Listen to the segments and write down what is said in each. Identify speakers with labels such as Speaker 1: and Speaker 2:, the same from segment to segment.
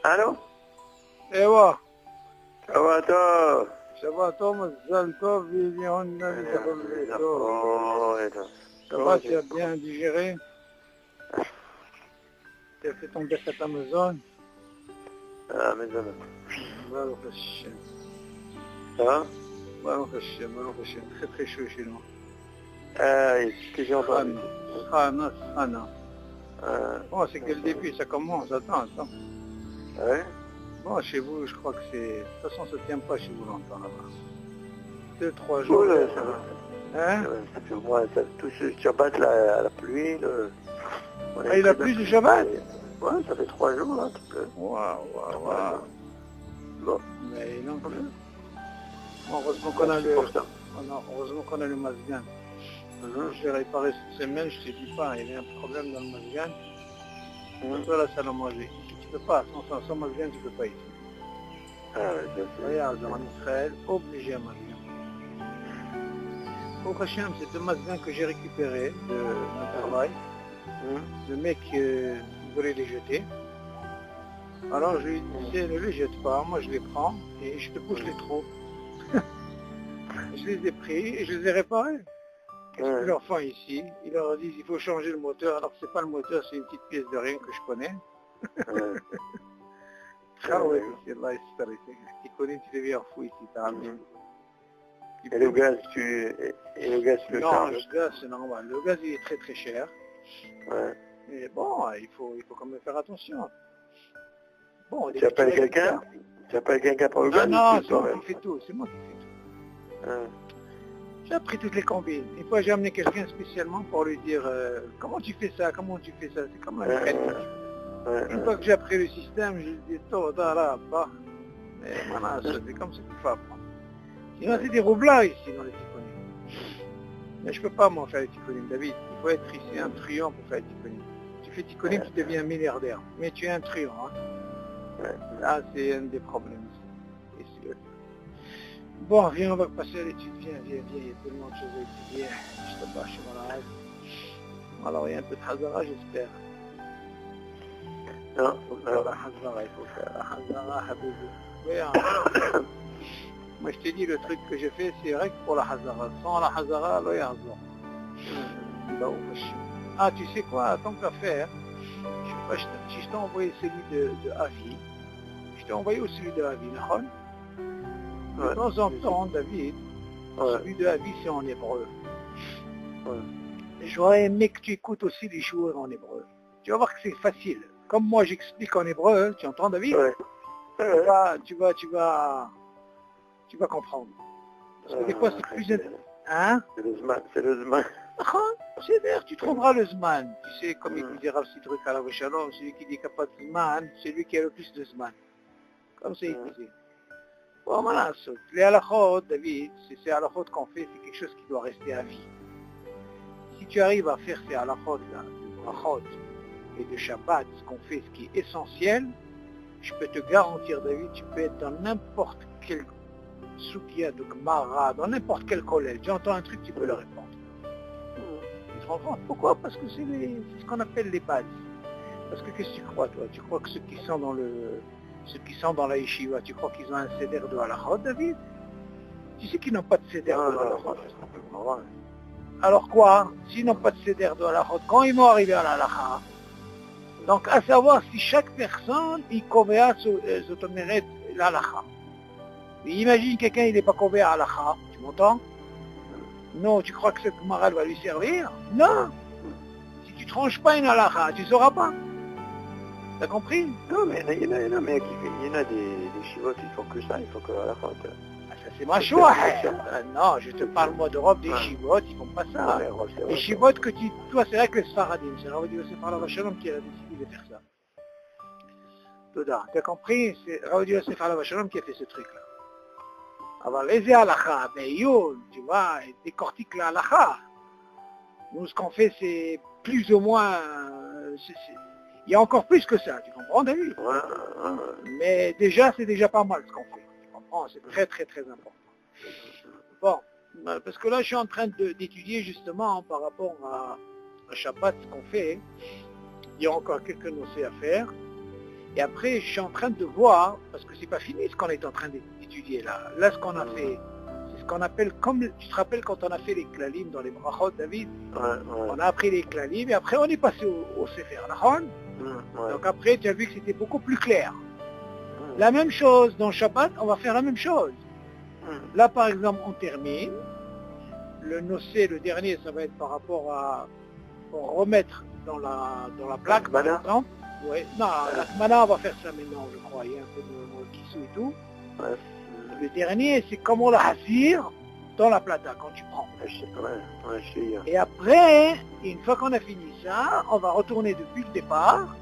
Speaker 1: الو
Speaker 2: ايوه
Speaker 1: شباتو
Speaker 2: شباتو مزال طوب يجيهن يدخل بيتو. Ça va, tu as bien digéré? Tu as fait ton déchet Amazon?
Speaker 1: Amazon.
Speaker 2: Baruch Hashem.
Speaker 1: Ça va?
Speaker 2: Baruch Hashem, Baruch Hashem. Très très chaud chez nous.
Speaker 1: Qu'est-ce que j'ai entendu?
Speaker 2: Khana. Bon, c'est que le début, ça commence. Attends.
Speaker 1: Ouais?
Speaker 2: Bon, chez vous, je crois que c'est... De toute façon, ça ne tient pas chez vous longtemps là-bas. 2-3 jours.
Speaker 1: Oh là, ça va.
Speaker 2: Hein?
Speaker 1: Ça fait moins, ça touche le Shabbat, la pluie.
Speaker 2: Il a plus de Shabbat?
Speaker 1: Ouais, ça fait 3 jours là, un petit peu.
Speaker 2: Waouh.
Speaker 1: Bon.
Speaker 2: Mais non plus. Bon, heureusement qu'on a le... Heureusement qu'on a le Mazgan. Je l'ai réparé cette semaine, je ne te dis pas, il y avait un problème dans le Mazgan. Toi, la salle à manger. Tu ne peux pas, sans Mazgan, tu ne peux pas ici. Regarde, en Israël, obligé à Mazgan. Au Hachem, c'est le Mazgan que j'ai récupéré de mon travail. Le mec voulait les jeter. Alors je lui disais, ne les jette pas, moi je les prends et je te pousse les trous. Je les ai pris et je les ai réparés. Qu'est-ce que leur font ici? Ils leur disent il faut changer le moteur, alors que c'est pas le moteur, c'est une petite pièce de rien que je connais. Tu connais, tu deviens fou ici, t'as
Speaker 1: Et le gaz, tu le
Speaker 2: non,
Speaker 1: changes?
Speaker 2: le gaz c'est normal. Le gaz il est très très cher.
Speaker 1: Ouais.
Speaker 2: Mais bon, il faut quand même faire attention. Bon,
Speaker 1: Tu appelles quelqu'un? Tu appelles quelqu'un pour le gaz?
Speaker 2: Non, c'est moi qui fais tout, c'est moi qui fais tout. J'ai appris toutes les combines. Une fois j'ai amené quelqu'un spécialement pour lui dire comment tu fais ça, c'est comme un mécanique. Une fois que j'ai appris le système, je lui dis tout, là, bah. Mais voilà, c'est comme ça qu'il faut apprendre. Sinon c'est des roublards ici dans les tikkunim. Mais je peux pas m'en faire les tikkunim, David. Il faut être ici un truand pour faire les tikkunim. Tu fais tikkunim, tu deviens milliardaire. Mais tu es un truand. Hein. Là c'est un des problèmes. Bon, viens, on va passer à l'étude. Viens, il y a tellement de choses à étudier. Je te bats, je suis malade. Alors, il y a un peu de Hazara, j'espère.
Speaker 1: Non,
Speaker 2: il faut faire la Hazara, Habibi. Oui, hein. Moi, je t'ai dit, le truc que j'ai fait, c'est vrai que pour la Hazara. Sans la Hazara, là, il y a Hazara. Ah, tu sais quoi, tant qu'à faire, je sais pas, si je t'ai envoyé celui de Avi, je t'ai envoyé aussi celui de Avi, d'accord? De temps en temps, David, celui de la vie, c'est en hébreu. J'aurais aimé que tu écoutes aussi les joueurs en hébreu. Tu vas voir que c'est facile. Comme moi, j'explique en hébreu, tu entends, David? Tu vas comprendre. Parce que des fois, c'est plus... Hein?
Speaker 1: C'est le Zman.
Speaker 2: C'est vrai, tu trouveras le Zman. Tu sais, comme il dira aussi truc à la Shalom, celui qui dit qu'il n'y a pas de Zman, c'est lui qui a le plus de Zman. Comme ça, il disait. Bon, voilà, les halachot, David, ces halachot qu'on fait, c'est quelque chose qui doit rester à vie. Si tu arrives à faire ces halachot là, de brachot et de Shabbat, ce qu'on fait, ce qui est essentiel, je peux te garantir, David, tu peux être dans n'importe quel soukia de Gemara, dans n'importe quel collège. Tu entends un truc, tu peux le répondre. Tu te rends compte? Pourquoi? Parce que c'est ce qu'on appelle les bases. Parce que qu'est-ce que tu crois, toi? Tu crois que ceux qui sont dans la yeshiva, tu crois qu'ils ont un seder de halachot, David? Tu sais qu'ils n'ont pas de seder de halachot. Alors quoi? S'ils n'ont pas de seder de halachot, quand ils vont arriver à la halacha, donc à savoir si chaque personne, il kovea la halacha. Imagine quelqu'un, il n'est pas kovea à la halacha, tu m'entends? Non, tu crois que cette gemara va lui servir? Non! Si tu ne tranches pas une halacha, tu ne sauras pas. T'as compris?
Speaker 1: Non, mais il y en a des chivotes, ils font que ça, ils font que la faute.
Speaker 2: Ça c'est ma choix. Non, je te parle moi d'Europe, des chivotes, ils font pas ça. Les chivotes que toi c'est vrai que les Sfaradim, c'est Rav Yosef Alav Shalom qui a décidé de faire ça. T'as compris? C'est Rav Yosef Alav Shalom qui a fait ce truc-là. Alors les halakha, tu vois, décortique la halakha. Nous ce qu'on fait c'est plus ou moins... Il y a encore plus que ça, tu comprends, David? Mais déjà, c'est déjà pas mal ce qu'on fait. Tu comprends? C'est très très très important. Bon, parce que là, je suis en train d'étudier justement par rapport à Shabbat ce qu'on fait. Il y a encore quelques notions à faire. Et après, je suis en train de voir, parce que c'est pas fini ce qu'on est en train d'étudier là. Là, ce qu'on a fait, c'est ce qu'on appelle, comme tu te rappelles quand on a fait les klalim dans les brachot, David, on a appris les klalim et après on est passé au Sefer, d'accord? Donc après, tu as vu que c'était beaucoup plus clair. La même chose dans Shabbat, on va faire la même chose. Là, par exemple, on termine. Le nocé, le dernier, ça va être par rapport à pour remettre dans la plaque, par exemple. Ouais. Non, la Kmana, on va faire ça maintenant, je crois. Il y a un peu de kissou et tout. Le dernier, c'est comment la hasir dans la plata, quand tu prends. Et après, une fois qu'on a fini ça, on va retourner depuis le départ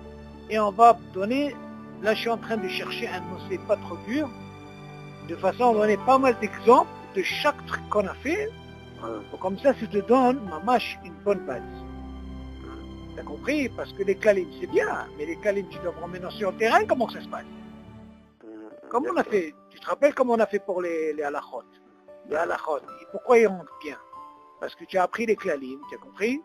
Speaker 2: et on va donner, là je suis en train de chercher un nocé pas trop dur, de façon à donner pas mal d'exemples de chaque truc qu'on a fait. Comme ça te donne, mamash, une bonne base. T'as compris? Parce que les kalim, c'est bien, mais les kalim, tu dois prendre maintenant sur le terrain, comment ça se passe? Comme on a fait, tu te rappelles comment on a fait pour les halachot? Les halachot, pourquoi ils rentrent bien? Parce que tu as appris les klalim, tu as compris?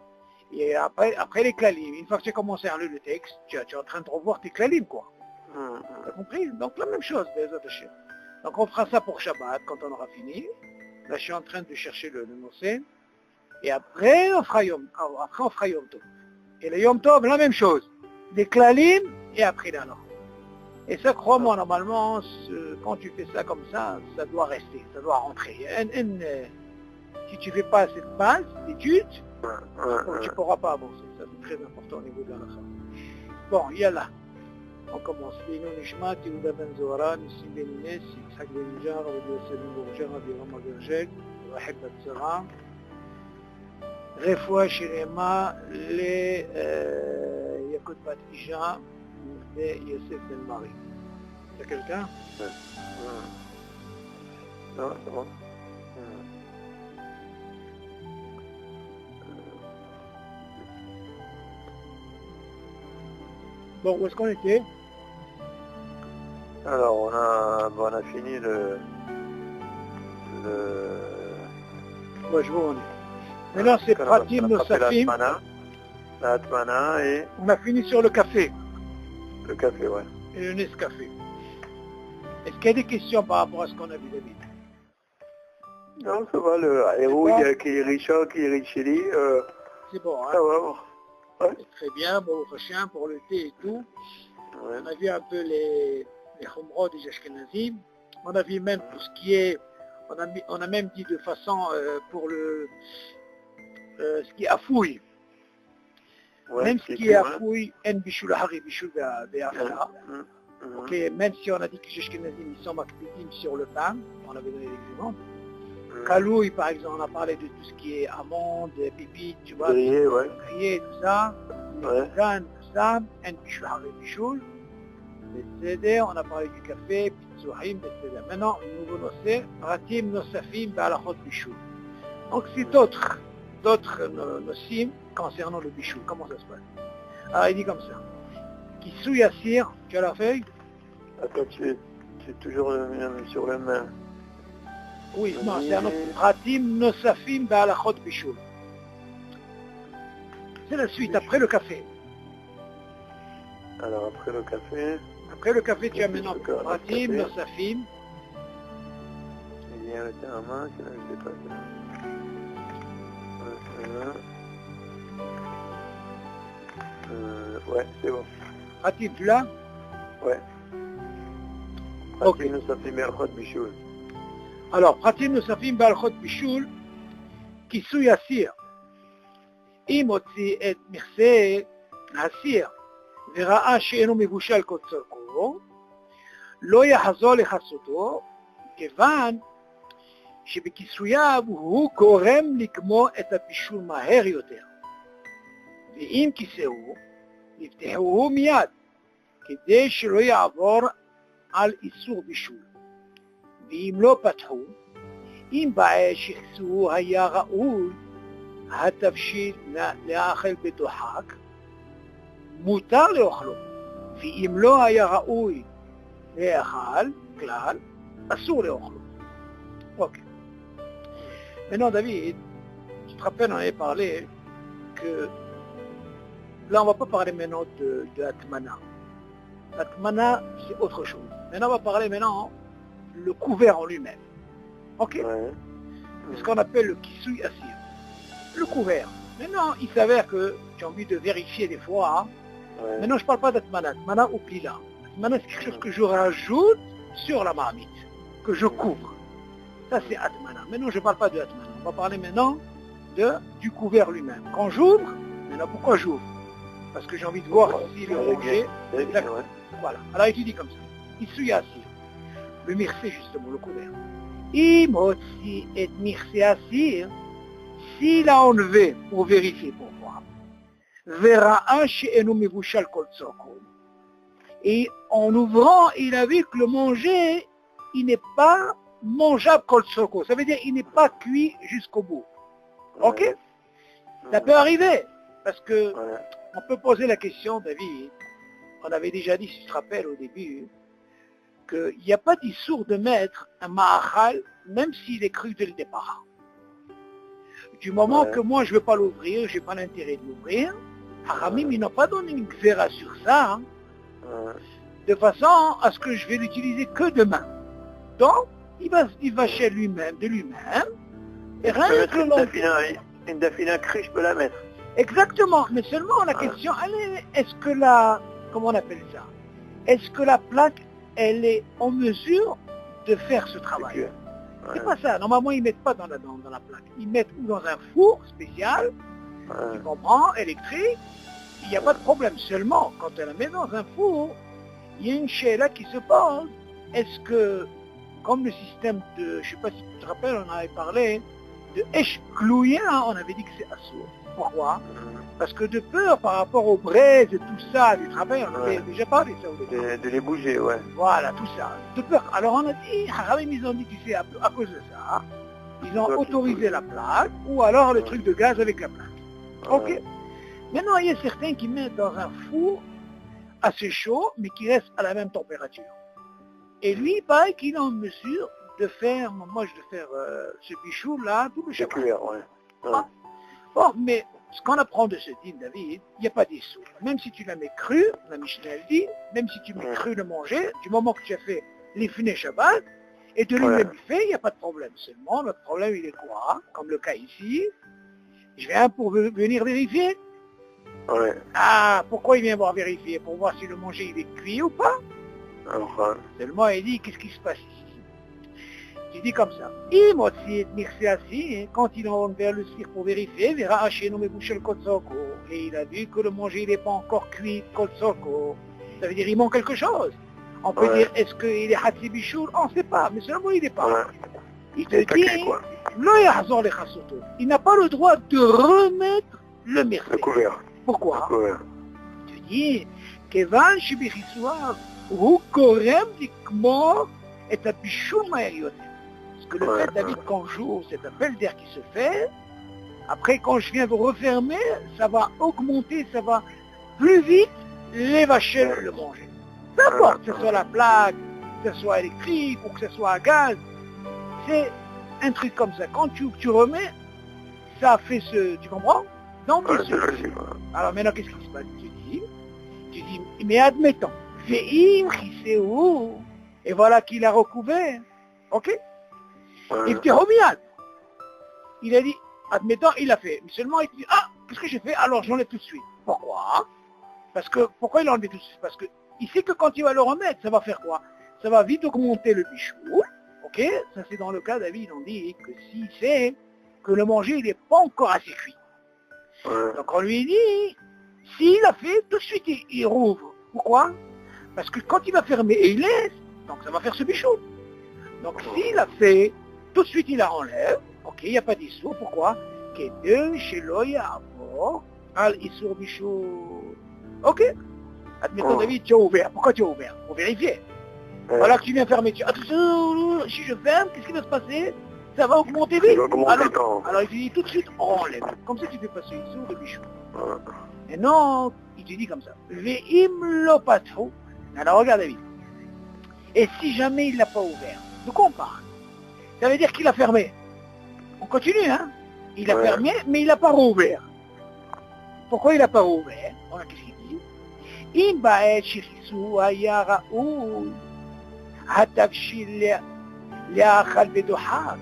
Speaker 2: Et après les klalim, une fois que tu as commencé à lire le texte, tu es en train de revoir tes klalim, quoi. Tu as compris? Donc la même chose, donc on fera ça pour Shabbat, quand on aura fini. Là, je suis en train de chercher le nocé. Et après, on fera Yom Tov. Et le Yom Tov, la même chose. Des klalim et après là. Et ça, crois-moi, normalement, quand tu fais ça comme ça, ça doit rester, ça doit rentrer. Si tu ne fais pas cette base d'études, tu ne pourras pas avancer. Ça, c'est très important au niveau de la halakha. Bon, il y a là. On commence. Leino Nishmat, Yehuda Ben Zohara, Nissim Ben Inès, Yitzhak Ben Nijar, Rabbi Yosef Ben Bourger, Rabbi Rama Bergel, Rahel Batzara, Refoua Shirema, Yakut Bat Isha, et Yosef Ben Marie. Il y a quelqu'un?
Speaker 1: Non, c'est bon.
Speaker 2: Bon, où est-ce qu'on était?
Speaker 1: Alors, on a fini
Speaker 2: Ouais, je vois où on est. Maintenant, c'est Pratim Nosafim.
Speaker 1: La Atmana et...
Speaker 2: On a fini sur le café.
Speaker 1: Le café, ouais.
Speaker 2: Et le Nescafé. Est-ce qu'il y a des questions par rapport à ce qu'on a vu, David?
Speaker 1: Non, ça va, le héros, il y a qui est Richard, qui est Richeli.
Speaker 2: C'est bon, hein?
Speaker 1: Ça va. Ouais.
Speaker 2: Très bien, bon, chien pour le thé et tout. Ouais. On a vu un peu les Khomrod des Ashkenazim. On a vu même tout ce qui est... On a même dit de façon pour ce qui est afouille. Ouais, même ce qui est afouille, en bishul hari bishul be'afala. Ok, même si on a dit que les Ashkenazim ils sont makpidim sur le pain, on avait donné l'exemple. Kalouille, par exemple, on a parlé de tout ce qui est amandes, pépites, tu vois, grillé, tout ça, organes, tout ça, en bishul hari bishul. Besséder, on a parlé du café, Pitzuhim, Besséder. Maintenant, nouveau nocé, Pratim Nosafim, Ba'alachot Bishul. Donc c'est d'autres nosim concernant le Bishul. Comment ça se passe? Alors il dit comme ça. Kissou Yassir, tu as la feuille?
Speaker 1: Attends, tu es toujours sur le main.
Speaker 2: Oui, non, c'est un autre. Pratim Nosafim, Ba'alachot Bishul. C'est la suite, après le café.
Speaker 1: Alors après le café...
Speaker 2: Après le café, tu as maintenant Pratim, Nosafim.
Speaker 1: Il y a le terrain, je ne sais pas. Ouais, c'est bon.
Speaker 2: Pratim, tu l'as?
Speaker 1: Ouais. Pratim, Nosafim, Ba'alachot Bishul.
Speaker 2: Alors, Pratim, Nosafim, Ba'alachot Bishul, Kissou Yassir. Imotzi et Mirse Nassir. וראה שאינו מבושל כצורכו, לא יחזור לכסותו, כיוון שבכיסוייו הוא גורם לגמור את הבישול מהר יותר. ואם כיסאו, יפתחוהו מיד, כדי שלא יעבור על איסור בישול. ואם לא פתחו, אם בעת שכיסוהו היה ראוי, התבשיל לאכל בדוחק, מותר לאוכלו, ואם לא היה ראוי לאכל כלל, אסור לאוכלו. Ok. Maintenant, David, tu te rappelles, on avait parlé que là, on ne va pas parler maintenant de Atmana. L'atmana, c'est autre chose. Maintenant, on va parler maintenant le couvert en lui-même. Ok?
Speaker 1: Ouais.
Speaker 2: C'est ce qu'on appelle le kisui assir. Le couvert. Maintenant, il s'avère que j'ai envie de vérifier des fois.
Speaker 1: Ouais.
Speaker 2: Maintenant, je ne parle pas d'atmana. Atmana ou pila. Atmana, c'est quelque chose que je rajoute sur la marmite, que je couvre. Ça, c'est atmana. Maintenant, je ne parle pas de atmana. On va parler maintenant du couvert lui-même. Quand j'ouvre, maintenant, pourquoi j'ouvre? Parce que j'ai envie de voir si le manger...
Speaker 1: D'accord. Ouais.
Speaker 2: Voilà. Alors, il dit comme ça. Kisui assir. Le mircé, justement, le couvert. Imotsi et mircé assir. S'il a enlevé pour vérifier, pour voir, verra chez Enumivushal Koltsoko. Et en ouvrant, il a vu que le manger, il n'est pas mangeable Koltsoko. Ça veut dire qu'il n'est pas cuit jusqu'au bout. Ok?
Speaker 1: Ouais.
Speaker 2: Ça peut arriver. Parce que
Speaker 1: Ouais.
Speaker 2: on peut poser la question, David. On avait déjà dit, si tu te rappelles au début, qu'il n'y a pas d'issour de mettre un ma'achal, même s'il est cru dès le départ. Du moment
Speaker 1: Ouais.
Speaker 2: que moi je ne veux pas l'ouvrir, je n'ai pas l'intérêt de l'ouvrir, Haramim, ils n'ont pas donné une xéra sur ça, hein,
Speaker 1: Ouais.
Speaker 2: de façon à ce que je vais l'utiliser que demain. Donc, il va chez lui-même, de lui-même, et rien que
Speaker 1: Une dafina crue, je peux la mettre.
Speaker 2: Exactement, mais seulement la question, elle est, est-ce que comment on appelle ça? Est-ce que la plaque, elle est en mesure de faire ce travail? C'est pas ça. Normalement, ils mettent pas dans la plaque. Ils mettent ou dans un four spécial, tu comprends, électrique. Il n'y a pas de problème. Seulement, quand elle la met dans un four, il y a une là qui se pose. Est-ce que, comme le système de, je sais pas si tu te rappelles, on avait parlé de Eshklouien, on avait dit que c'est assourd. Pourquoi? Parce que de peur par rapport aux braises et tout ça, du travail, on avait déjà parlé ça au départ.
Speaker 1: De les bouger, ouais.
Speaker 2: Voilà, tout ça. De peur. Alors on a dit, Haramim, ils ont dit, tu sais, à cause de ça, ils ont autorisé la plaque, ou alors le truc de gaz avec la plaque. Ok. Maintenant, il y a certains qui mettent dans un four assez chaud, mais qui reste à la même température. Et lui, il paraît qu'il est en mesure de faire, moi je vais faire ce bichou-là, tout le
Speaker 1: C'est
Speaker 2: Shabbat.
Speaker 1: cuir, ouais.
Speaker 2: Bon, mais ce qu'on apprend de ce din, David, il n'y a pas d'issou. Même si tu la mets crue, la Mishnah elle dit, même si tu mets cru le manger, du moment que tu as fait l'ifné Shabbat, et de lui-même fait, il n'y a pas de problème. Seulement, notre problème, il est quoi? Comme le cas ici, je viens pour venir vérifier.
Speaker 1: Ouais.
Speaker 2: Ah, pourquoi il vient voir vérifier? Pour voir si le manger, il est cuit ou pas?
Speaker 1: Enfin.
Speaker 2: Seulement, il dit, qu'est-ce qui se passe ici? Tu dis comme ça. Quand il en vers le cire pour vérifier, verra Hachénom et boucher le kotsoko. Et il a vu que le manger n'est pas encore cuit, kotsoko. Ça veut dire qu'il manque quelque chose. On peut dire, est-ce qu'il est hatsi bichoul? On ne sait pas, mais seulement il n'est pas.
Speaker 1: Ouais.
Speaker 2: Il te dit, il n'a pas le droit de remettre le mircé.
Speaker 1: Le couvert.
Speaker 2: Pourquoi?
Speaker 1: Le couvert.
Speaker 2: Tu dis, Kevan shibichisoir, ou korem dikmo, et à bichoum aérioté. Que le fait, David, qu'en jour, cet appel d'air qui se fait, après, quand je viens vous refermer, ça va augmenter, ça va plus vite les vachelles le manger. Peu importe, que ce soit la plaque, que ce soit électrique ou que ce soit à gaz, c'est un truc comme ça. Quand tu remets, ça fait tu comprends? Donc, alors maintenant, qu'est-ce qui se passe? Tu dis, mais admettons, et voilà qu'il a recouvert, ok? Il dit, il a dit, admettons, il a fait. Mais seulement, il dit, qu'est-ce que j'ai fait? Alors, j'enlève tout de suite. Pourquoi? Pourquoi il a enlevé tout de suite? Parce qu'il sait que quand il va le remettre, ça va faire quoi? Ça va vite augmenter le bichou. Ok? Ça, c'est dans le cas, David, on dit que s'il sait que le manger, il n'est pas encore assez cuit. Donc, on lui dit, s'il a fait, tout de suite, il rouvre. Pourquoi? Parce que quand il va fermer et il laisse, donc ça va faire ce bichou. Donc, s'il a fait, tout de suite, il la enlève. Ok, il n'y a pas d'issour. Pourquoi? Ok. Admettons, David, tu as ouvert. Pourquoi tu as ouvert? Pour vérifier. Voilà que tu viens fermer. Attention, si je ferme, qu'est-ce qui va se passer? Ça va augmenter vite. Alors, il te dit tout de suite, on enlève. Comme ça, tu fais passer l'issour de bichou. Et non, il te dit comme ça. Ve'im lo patro. Alors, regarde, David. Et si jamais il ne l'a pas ouvert? De quoi on parle? Ça veut dire qu'il a fermé. On continue, hein? Il a fermé, mais il n'a pas rouvert. Pourquoi il n'a pas rouvert? Voilà, qu'est-ce qu'il dit? אם בעת שכיסו היה ראוי, התבשיל לאכל בדוחק.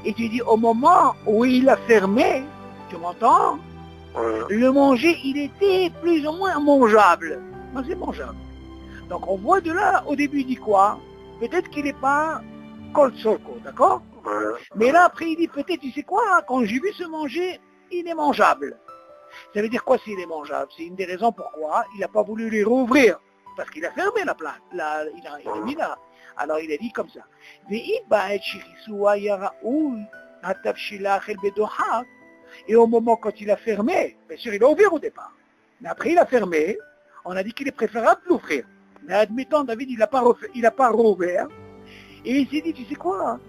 Speaker 2: Et tu dis, au moment où il a fermé, tu m'entends? Le manger, il était plus ou moins mangeable. Mais c'est mangeable. Donc on voit de là, au début il dit quoi? Peut-être qu'il n'est pas col sorco, d'accord? Mais là après il dit peut-être, tu sais quoi? Quand j'ai vu se manger, il est mangeable. Ça veut dire quoi s'il est mangeable? C'est une des raisons pourquoi il n'a pas voulu les rouvrir. Parce qu'il a fermé la plate. Il a mis là. Alors il a dit comme ça. Et au moment quand il a fermé, bien sûr il a ouvert au départ. Mais après il a fermé, on a dit qu'il est préférable d'ouvrir. Mais admettons, David, il n'a pas rouvert. Et il s'est dit, tu sais quoi?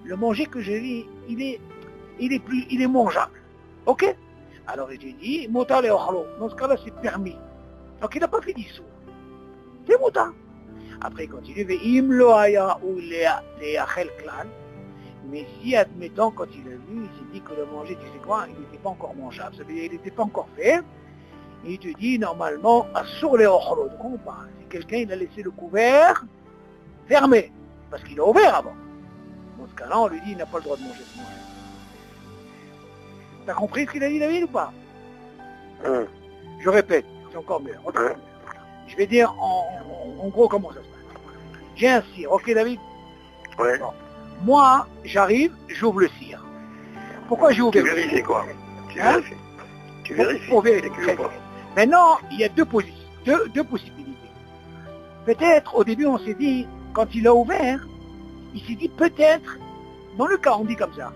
Speaker 2: Le manger que j'ai vu, il est mangeable. Ok? Alors il dit, Mota le Ochlo. Dans ce cas-là, c'est permis. Donc il n'a pas fait d'issou. C'est Mota. Après il continue, mais si, admettons, quand il a vu, il s'est dit que le manger, tu sais quoi, il n'était pas encore mangeable. Ça veut dire qu'il n'était pas encore fait. Et il te dit, normalement, sur les ochlo. De quoi on parle? Si quelqu'un, il a laissé le couvert fermé, parce qu'il a ouvert avant. Dans ce cas-là, on lui dit, il n'a pas le droit de manger ce manger. T'as compris ce qu'il a dit, David, ou pas? Je répète, c'est encore mieux. Je vais dire en gros comment ça se passe. J'ai un cire, ok David?
Speaker 1: Ouais.
Speaker 2: Bon. Moi, j'arrive, j'ouvre le cire. Pourquoi j'ai ouvert?
Speaker 1: Tu vérifies quoi? Tu
Speaker 2: hein?
Speaker 1: vérifies. Tu vérifies.
Speaker 2: Pour vérifier. Maintenant, il y a deux possibilités. Peut-être, au début, on s'est dit, quand il a ouvert, il s'est dit peut-être, dans le cas, on dit comme ça,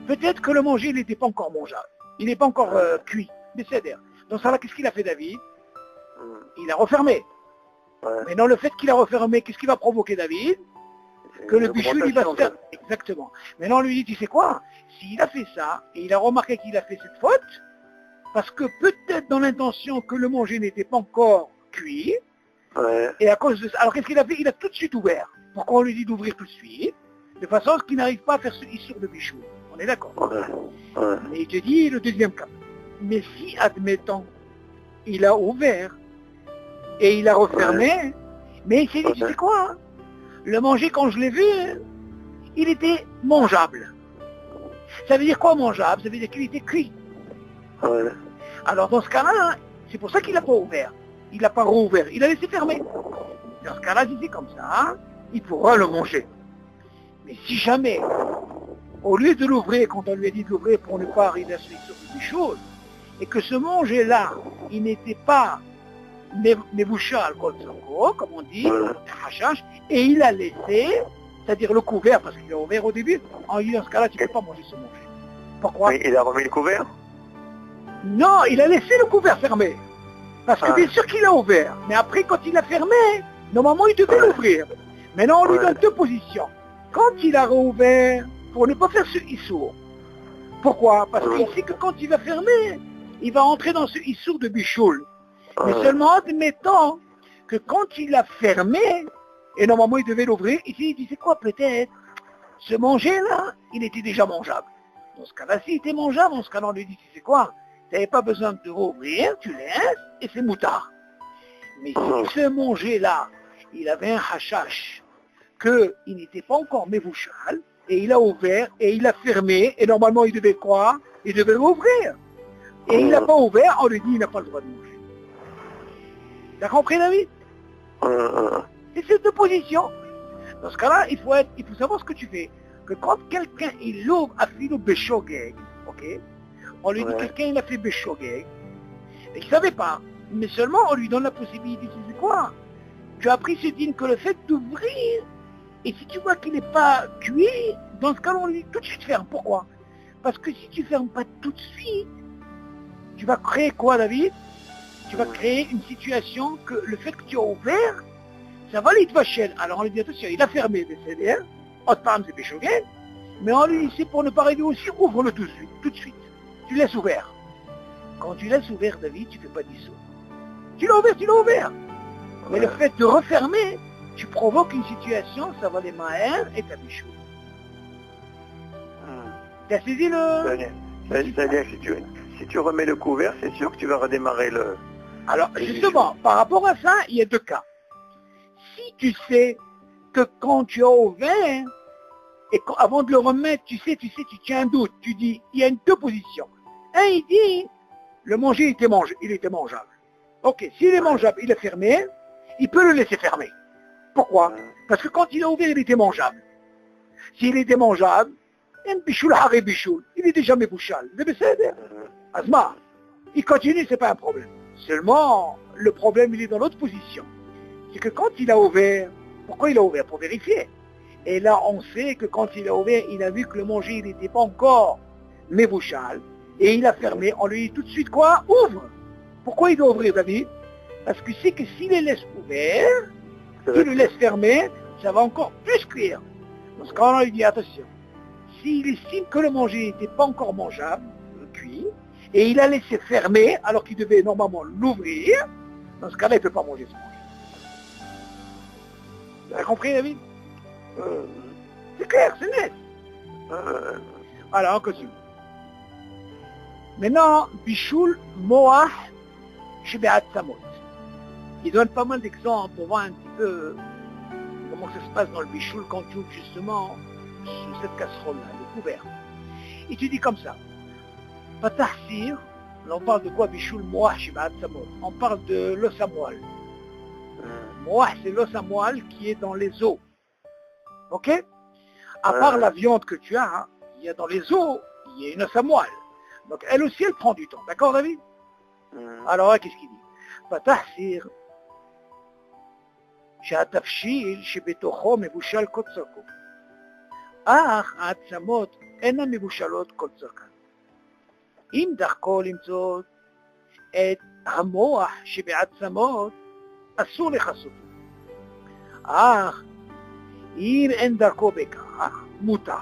Speaker 2: peut-être que le manger, il n'était pas encore mangeable. Il n'est pas encore cuit. Mais c'est-à-dire, dans ça là, qu'est-ce qu'il a fait, David? Il a refermé. Mais dans le fait qu'il a refermé, qu'est-ce qui va provoquer, David? Que le bichou, il va se faire... Exactement. Maintenant, on lui dit, tu sais quoi? S'il a fait ça, et il a remarqué qu'il a fait cette faute, parce que peut-être dans l'intention que le manger n'était pas encore cuit, et à cause de ça... Alors, qu'est-ce qu'il a fait? Il a tout de suite ouvert. Pourquoi on lui dit d'ouvrir tout de suite? De façon à ce qu'il n'arrive pas à faire ce issur de bichou. On est d'accord? Mais il te dit le deuxième cas. Mais si, admettons, il a ouvert, et il a refermé, mais il s'est dit, tu sais quoi, hein? Le manger, quand je l'ai vu, il était mangeable. Ça veut dire quoi mangeable? Ça veut dire qu'il était cuit. Alors dans ce cas-là, c'est pour ça qu'il n'a pas ouvert. Il n'a pas rouvert, il a laissé fermer. Dans ce cas-là, si c'est comme ça, il pourra le manger. Mais si jamais, au lieu de l'ouvrir, quand on lui a dit de l'ouvrir pour ne pas arriver à se sur des choses, et que ce manger-là, il n'était pas Mevoucha alcool comme on dit, et il a laissé, c'est-à-dire le couvert, parce qu'il a ouvert au début, en lui, dans ce cas-là, tu ne peux pas manger ce manger. Pourquoi?
Speaker 1: Mais il a remis le couvert?
Speaker 2: Non, il a laissé le couvert fermé. Parce que bien sûr qu'il a ouvert, mais après, quand il a fermé, normalement, il devait l'ouvrir. Maintenant, on lui donne deux positions. Quand il a rouvert, pour ne pas faire ce issour. Pourquoi? Parce qu'il sait que quand il va fermer, il va entrer dans ce issour de bichoul. Mais seulement admettons que quand il a fermé, et normalement il devait l'ouvrir, il s'est dit, c'est quoi peut-être? Ce manger-là, il était déjà mangeable. Dans ce cas-là, s'il était mangeable, dans ce cas-là, on lui dit, tu sais quoi? Tu n'avais pas besoin de rouvrir, tu laisses, et c'est moutard. Mais si ce manger-là, il avait un hashash, qu'il n'était pas encore mévouchal, et il a ouvert, et il a fermé, et normalement il devait quoi? Il devait l'ouvrir. Et il n'a pas ouvert, on lui dit, il n'a pas le droit de manger. T'as compris, David? C'est ces deux positions. Dans ce cas-là, il faut savoir ce que tu fais. Que quand quelqu'un, il ouvre à filo béchogeg, ok? On lui dit, quelqu'un, il a fait béchogeg, et il ne savait pas. Mais seulement, on lui donne la possibilité, tu sais quoi? Tu as pris ce dîne que le fait d'ouvrir, et si tu vois qu'il n'est pas cuit, dans ce cas-là, on lui dit tout de suite ferme. Pourquoi? Parce que si tu ne fermes pas tout de suite, tu vas créer quoi, David? Tu vas créer une situation que le fait que tu as ouvert, ça va l'itvacher. Alors on lui dit attention, il a fermé le CDR, c'est péchogué, mais on lui dit c'est pour ne pas arriver aussi, ouvre-le tout de suite. Tu laisses ouvert. Quand tu laisses ouvert, David, tu ne fais pas d'issou. Tu l'as ouvert. Mais le fait de refermer, tu provoques une situation, ça va les mains et ta bichou. T'as saisi le...
Speaker 1: C'est-à-dire que si tu remets le couvert, c'est sûr que tu vas redémarrer
Speaker 2: Alors, justement, par rapport à ça, il y a deux cas. Si tu sais que quand tu as ouvert, et avant de le remettre, tu tiens un doute. Tu dis, il y a deux positions. Un, il dit, le manger, il était mangeable. Ok, s'il est mangeable, il est fermé, il peut le laisser fermer. Pourquoi? Parce que quand il a ouvert, il était mangeable. S'il était mangeable, il est déjà mébouchal. Asma, il continue, c'est pas un problème. Seulement, le problème, il est dans l'autre position. C'est que quand il a ouvert, pourquoi il a ouvert? Pour vérifier. Et là, on sait que quand il a ouvert, il a vu que le manger, il n'était pas encore mébouchal. Et il a fermé. On lui dit tout de suite quoi? Ouvre. Pourquoi il doit ouvrir, David? Parce que c'est que s'il les laisse ouverts, s'il le laisse fermer, ça va encore plus cuire. Dans ce cas-là, on lui dit attention. S'il estime que le manger n'était pas encore mangeable, cuit, et il a laissé fermer alors qu'il devait normalement l'ouvrir, dans ce cas-là, il ne peut pas manger ce manger. Vous avez compris, David? C'est clair, c'est net. Alors, on continue. Maintenant, Bishul Moah Shebe'at Samot. Il donne pas mal d'exemples pour voir un petit peu comment ça se passe dans le Bishul quand tu ouvres justement sur cette casserole-là, le couvert. Et tu dis comme ça. Patahsir, on parle de quoi? Bishul Moah Shebe'at Samot. On parle de l'os à moelle. Moah, c'est l'os à moelle qui est dans les os. Ok? À part la viande que tu as, hein, il y a dans les os, il y a une os à moelle. Donc elle aussi, elle prend du temps. D'accord, David? Alors, qu'est-ce qu'il dit? Patahsir, שהתבשיל שבתוכו מבושל כל צורכו. אך העצמות אינן מבושלות כל צורכן. אם דרכו למצוא את המוח שבעצמות, אסור לכסותו. אך אם אין דרכו בכך, מותר.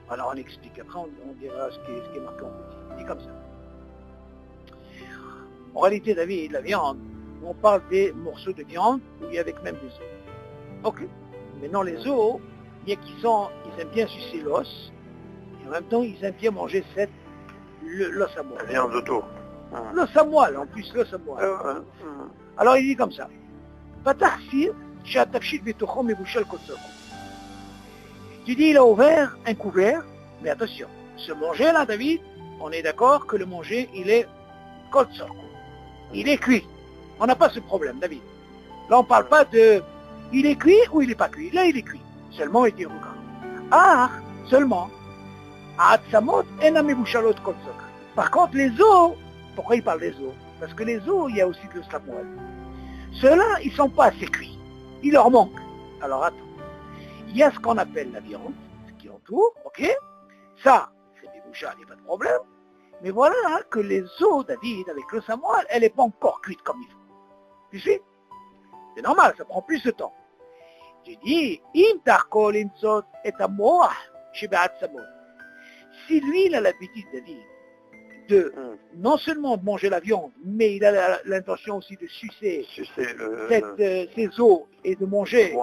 Speaker 2: Alors on explique, après on dira ce qui est marqué en petit. Il dit comme ça. En réalité, David, la viande, on parle des morceaux de viande où il y a avec même des os. Ok. Maintenant, les os, il y a ils aiment bien sucer l'os, et en même temps, ils aiment bien manger l'os à moelle.
Speaker 1: La viande autour.
Speaker 2: L'os à moelle, en plus, l'os à moelle. Alors, il dit comme ça. Tu dis, il a ouvert un couvert, mais attention, ce manger là, David, on est d'accord que le manger, il est kotsoko. Il est cuit. On n'a pas ce problème, David. Là, on ne parle pas de... Il est cuit ou il n'est pas cuit. Là, il est cuit. Seulement, il dit, regarde. Ah, seulement. Par contre, les os, pourquoi il parle des os? Parce que les os, il y a aussi de la moelle. Ceux-là, ils ne sont pas assez cuits. Il leur manque. Alors, attends. Il y a ce qu'on appelle la viande, ce qui entoure, ok? Ça, c'est des bouchades, il n'y a pas de problème. Mais voilà hein, que les os, David, avec le samoil, elle n'est pas encore cuite comme il faut. Tu sais? C'est normal, ça prend plus de temps. Tu dis, si lui, il a l'habitude, David, de non seulement de manger la viande, mais il a l'intention aussi de sucer ces os et de manger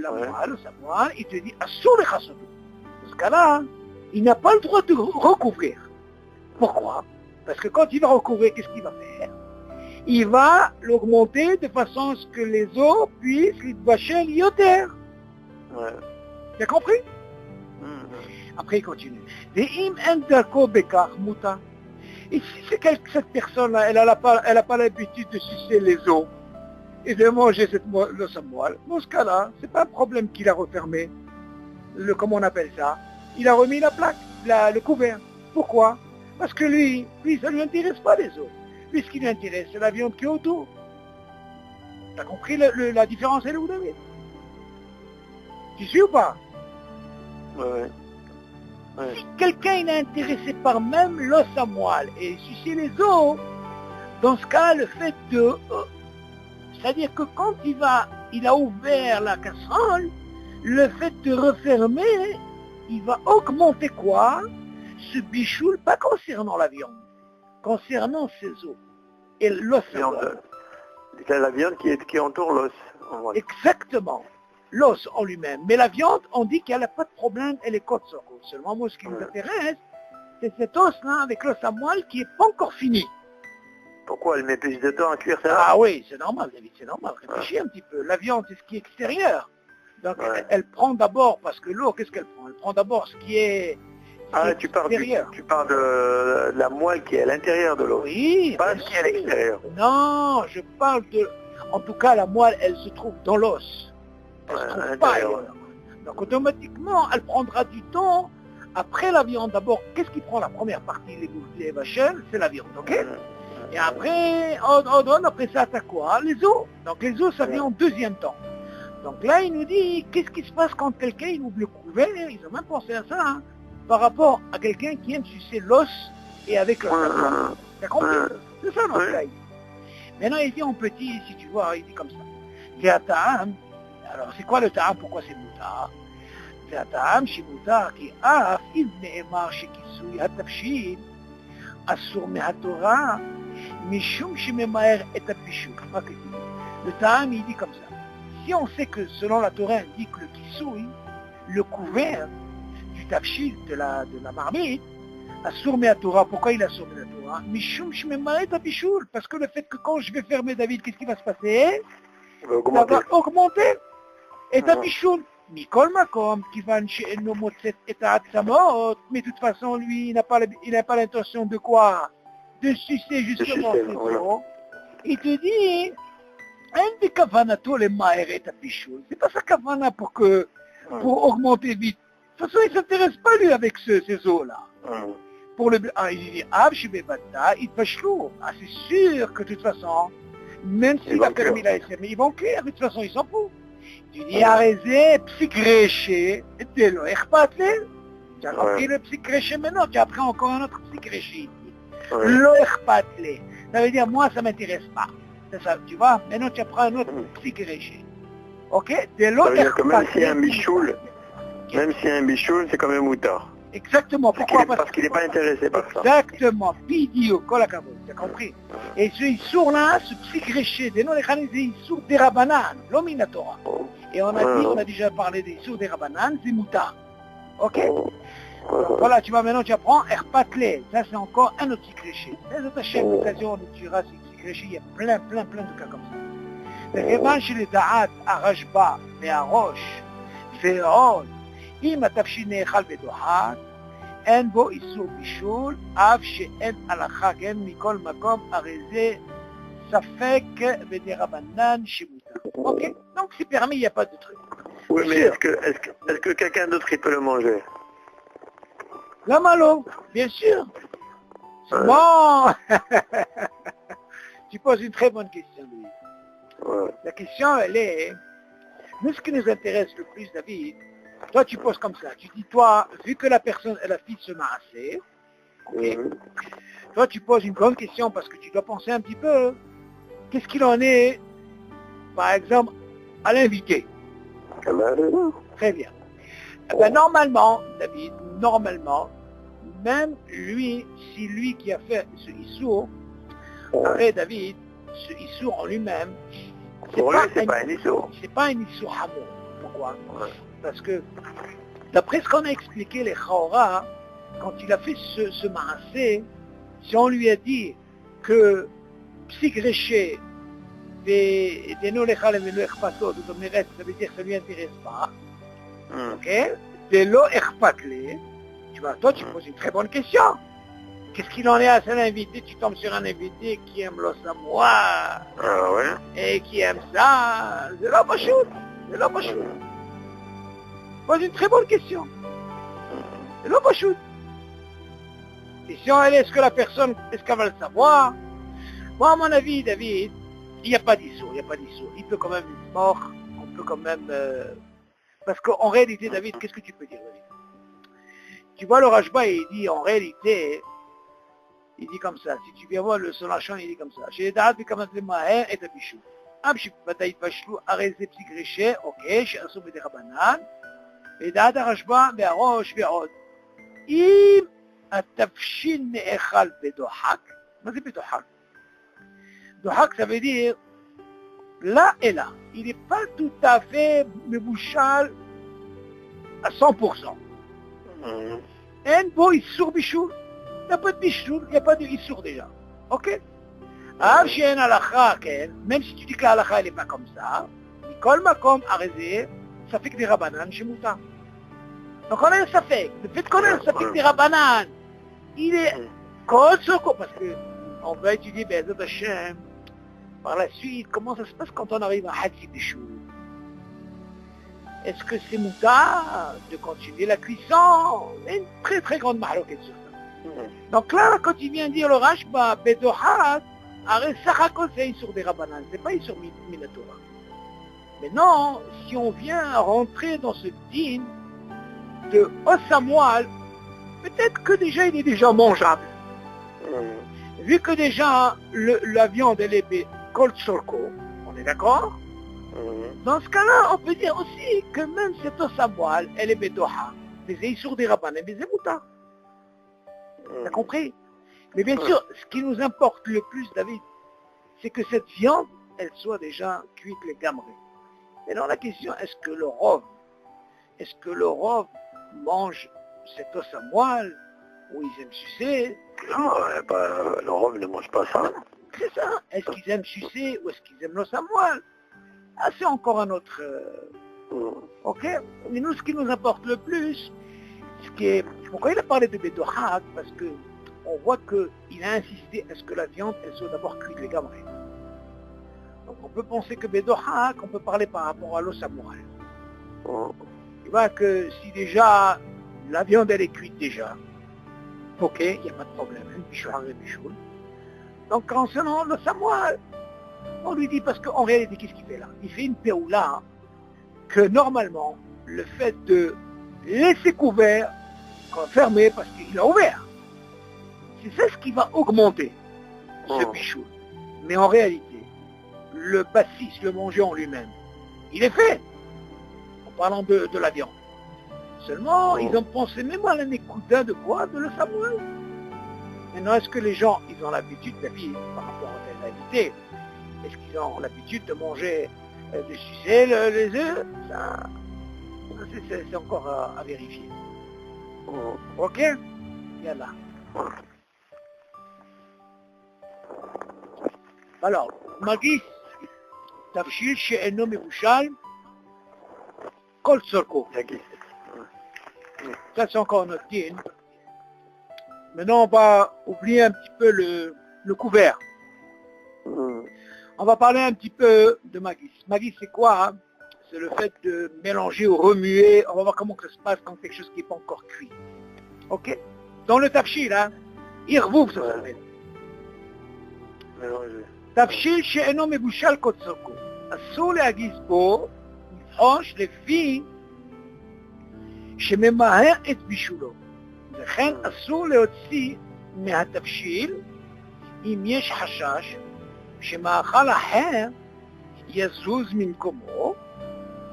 Speaker 2: la moelle, le samoil, il te dit, dans ce cas-là, il n'a pas le droit de recouvrir. Pourquoi? Parce que quand il va recouvrir, qu'est-ce qu'il va faire? Il va l'augmenter de façon à ce que les os puissent vacher l'ioter. Tu as compris? Après, il continue. Et si c'est cette personne-là, elle n'a pas l'habitude de sucer les os et de manger le samoil, dans ce cas-là, c'est pas un problème qu'il a refermé. Comment on appelle ça? Il a remis la plaque, le couvert. Pourquoi? Parce que lui, ça ne lui intéresse pas les os. Lui, ce qui lui intéresse, c'est la viande qui est autour. Tu as compris la différence, elle est où, David? Tu suis ou pas? Si quelqu'un est intéressé par même l'os à moelle et sucer les os, dans ce cas, le fait de... c'est-à-dire que quand il a ouvert la casserole, le fait de refermer, il va augmenter quoi? Ce bichoul, pas concernant la viande, concernant ses os et l'os à moelle.
Speaker 1: C'est la viande qui entoure l'os.
Speaker 2: Exactement. L'os en lui-même. Mais la viande, on dit qu'elle n'a pas de problème, elle est kotsoko. Seulement, moi, ce qui nous intéresse, c'est cet os-là avec l'os à moelle qui n'est pas encore fini.
Speaker 1: Pourquoi elle met plus de temps à cuire ça?
Speaker 2: Ah oui, c'est normal, David, c'est normal. Réfléchis un petit peu. La viande, c'est ce qui est extérieur. Donc,
Speaker 1: Ouais.
Speaker 2: elle prend d'abord, parce que l'eau, qu'est-ce qu'elle prend? Elle prend d'abord ce qui est
Speaker 1: Tu parles
Speaker 2: extérieur.
Speaker 1: tu parles de la moelle qui est à l'intérieur de l'eau.
Speaker 2: Oui,
Speaker 1: Pas
Speaker 2: bien
Speaker 1: ce qui est à
Speaker 2: sûr.
Speaker 1: l'extérieur.
Speaker 2: Non, je parle de... En tout cas, la moelle, elle se trouve dans l'os. Elle
Speaker 1: Ouais,
Speaker 2: se
Speaker 1: à
Speaker 2: trouve pas
Speaker 1: l'intérieur,
Speaker 2: ailleurs. Donc, automatiquement, elle prendra du temps. Après la viande, d'abord, qu'est-ce qui prend la première partie, les vaches? C'est la viande, ok? Et après, après ça, t'as quoi? Les os. Donc les os, ça vient en deuxième temps. Donc là, il nous dit, qu'est-ce qui se passe quand quelqu'un il ouvre le couvert? Ils ont même pensé à ça, hein, par rapport à quelqu'un qui aime sucer l'os et avec le savoir. T'as compris? C'est ça notre cas. Maintenant, il dit en petit, si tu vois, il dit comme ça. C'est un ta'am. Alors, c'est quoi le ta'am? Pourquoi c'est moutar? C'est un ta'am chez moutar qui a, il ne'emar chez kisui hatafshin, asur me'atora, mishum shememaer et apishu. Le ta'am, il dit comme ça. Si on sait que selon la Torah indique le kisui, le couvert du tafshil de la marmite, asur me'atora, pourquoi il asur me'atora? Mishum shememaer et apishu. Parce que le fait que quand je vais fermer David, qu'est-ce qui va se passer? Ça va augmenter. Et apishu. Mikol makom, kivan she'eno motzet et ha'atzamot, mais de toute façon, lui, il n'a pas l'intention de quoi? De sucer justement ses os. Il te dit, c'est pas sa kavana pour augmenter vite. De toute façon, il ne s'intéresse pas lui avec ces os-là. Pour le il dit, c'est sûr que de toute façon, même s'il a permis la SM, ils vont cuire, de toute façon, ils s'en foutent. Tu dis, arrêtez, psychréché, de l'eau, tu as compris le psychréché maintenant, tu as appris encore un autre psychréché. L'eau, ça veut dire, moi, ça ne m'intéresse pas. C'est ça, tu vois, maintenant tu apprends un autre psychréché. Ok? De l'eau,
Speaker 1: ça veut dire que même s'il y a un bichoul, c'est quand même moutard.
Speaker 2: Exactement. Pourquoi?
Speaker 1: Parce qu'il n'est pas intéressé par ça.
Speaker 2: Exactement. Bidio, kolakavod, tu as compris? Et ce Issour-là, ce psychréché, des noms c'est Issour des Rabanan, l'Ominatora. Et on a déjà parlé des Issour des Rabanan, c'est moutard. Ok? Donc, voilà, tu vois, maintenant tu apprends Erpatle. Ça, c'est encore un autre psychréché. Les autres chefs d'occasion, on dira ces psychréchés, il y a plein de cas comme ça. וכיוון שלדעת הרשב"א והראש ועוד, אם התבשיל נאכל בדוחק, אין בו איסור בישול, אף שאין הלכה כן מכל מקום, הרי זה ספק בדרבנן שמותר. Ok? Donc c'est permis, il n'y a pas de truc.
Speaker 1: Oui, mais est-ce que quelqu'un d'autre il peut le manger?
Speaker 2: La malo, bien sûr. Bon. Tu poses une très bonne question, Louis. La question, elle est, nous, ce qui nous intéresse le plus, David, toi, tu poses comme ça. Tu dis, toi, vu que la personne, elle a fait se masser, okay, toi, tu poses une bonne question parce que tu dois penser un petit peu. Qu'est-ce qu'il en est, par exemple, à l'invité? Très bien. Eh ben, normalement, David, même lui, si lui qui a fait ce issour, après David, ce issour en lui-même, c'est pas un issour hamour. Pourquoi? Parce que, d'après ce qu'on a expliqué, les Chaora, quand il a fait ce maassé, si on lui a dit que psychréché, des nolechal et l'echpato, ça veut dire que ça ne lui intéresse pas. Ok? De l'eau echpatle, tu vois, toi tu poses une très bonne question. Qu'est-ce qu'il en est à cet invité? Tu tombes sur un invité qui aime le savoir. Et qui aime ça. C'est là pas chaud. C'est là pas chaud. Pose une très bonne question. C'est là pas chaud. Question, elle est-ce que la personne, est-ce qu'elle va le savoir? Moi, à mon avis, David, il n'y a pas d'issour, il peut quand même être mort, on peut quand même... Parce qu'en réalité, David, qu'est-ce que tu peux dire, David? Tu vois, le Rajba, il dit, en réalité, il dit comme ça, si tu viens voir le Solachon, il dit comme ça, chez les Da'at, il commence les Maher et Tabichou. Abship, Bataït, Bachelou, Arezé, Psychréché, ok, chez Assou, Bede Rabanan, et Da'at, Rajba, Be'arosh, Be'od. Im, Atafshin, Ne'echal, Bedohak. Mais c'est Bedohak. Dohak, ça veut dire là et là. Il n'est pas tout à fait mebouchal à 100%. En bo issour bichoul. Il n'y a pas de bichoul, il n'y a pas de issour déjà. Ok? Même si tu dis que la halakha elle n'est pas comme ça, Mikol Makom Arezé, ça fait que des rabanan chez Mouta. Donc on a un safek. Le fait qu'on a un safek des rabanan, il est Kol Soko, parce qu'on va étudier Be'ezat Hashem par la suite, comment ça se passe quand on arrive à Hadzi Bishul. Est-ce que c'est Mouta de continuer la cuisson? Il y a une très très grande mahaloquette sur ça. Donc là, quand il vient dire le Rashba, Bedohat, Arrête Sachakol, c'est sur des rabanan, c'est pas sur Minatora. Mais non, si on vient rentrer dans ce din de Osamoal, peut-être que déjà il est déjà mangeable. Vu que déjà la viande elle est Kol Sorko, on est d'accord? Dans ce cas-là, on peut dire aussi que même cette Osamoal, elle est Bedoha, mais c'est sur des rabanan, mais c'est Mouta. T'as compris? Mais bien sûr, ce qui nous importe le plus, David, c'est que cette viande, elle soit déjà cuite les gamrés. Maintenant, la question, est-ce que le rov mange cet os à moelle, ou ils aiment sucer?
Speaker 1: Non, le rov ne mange pas ça.
Speaker 2: C'est ça. Est-ce qu'ils aiment sucer, ou est-ce qu'ils aiment l'os à moelle? Ah, c'est encore un autre... Ok? Mais nous, ce qui nous importe le plus, pourquoi il a parlé de Bedohak? Parce que on voit qu'il a insisté à ce que la viande, elle soit d'abord cuite les gamrés. Donc on peut penser que Bedohak, on peut parler par rapport à l'os à moelle. Tu vois que si déjà la viande elle est cuite déjà, ok, il n'y a pas de problème, donc concernant l'os à moelle, on lui dit, parce qu'en réalité, qu'est-ce qu'il fait là? Il fait une péoula que normalement, le fait de laisser couvert, fermé parce qu'il a ouvert, c'est ce qui va augmenter ce bichou. Mais en réalité, le bassis, le manger en lui-même, il est fait, en parlant de la viande. Seulement, ils ont pensé même à l'écoudin de quoi? De le Samuel. Maintenant, est-ce que les gens, ils ont l'habitude, David, par rapport à la réalité, est-ce qu'ils ont l'habitude de manger, de sucer les œufs? Ça, c'est encore à vérifier. Ok? Yallah. Alors, Magis, Tafshil she'eno mebouchal, Kol Tzorko. Ça, c'est encore notre din. Maintenant, on va oublier un petit peu le couvert. On va parler un petit peu de Magis. Magis, c'est quoi? Hein? C'est le fait de mélanger ou remuer. On va voir comment ça se passe quand quelque chose qui n'est pas encore cuit. Ok? Dans le tafshil, hein? Irvouf, ça s'appelle. תבשיל שאינו מבושל כצורכו, אסור להגיס בו, לבחוש לפי שממהר את בישולו. לכן אסור להוציא מהתבשיל אם יש חשש שמאכל אחר יזוז ממקומו,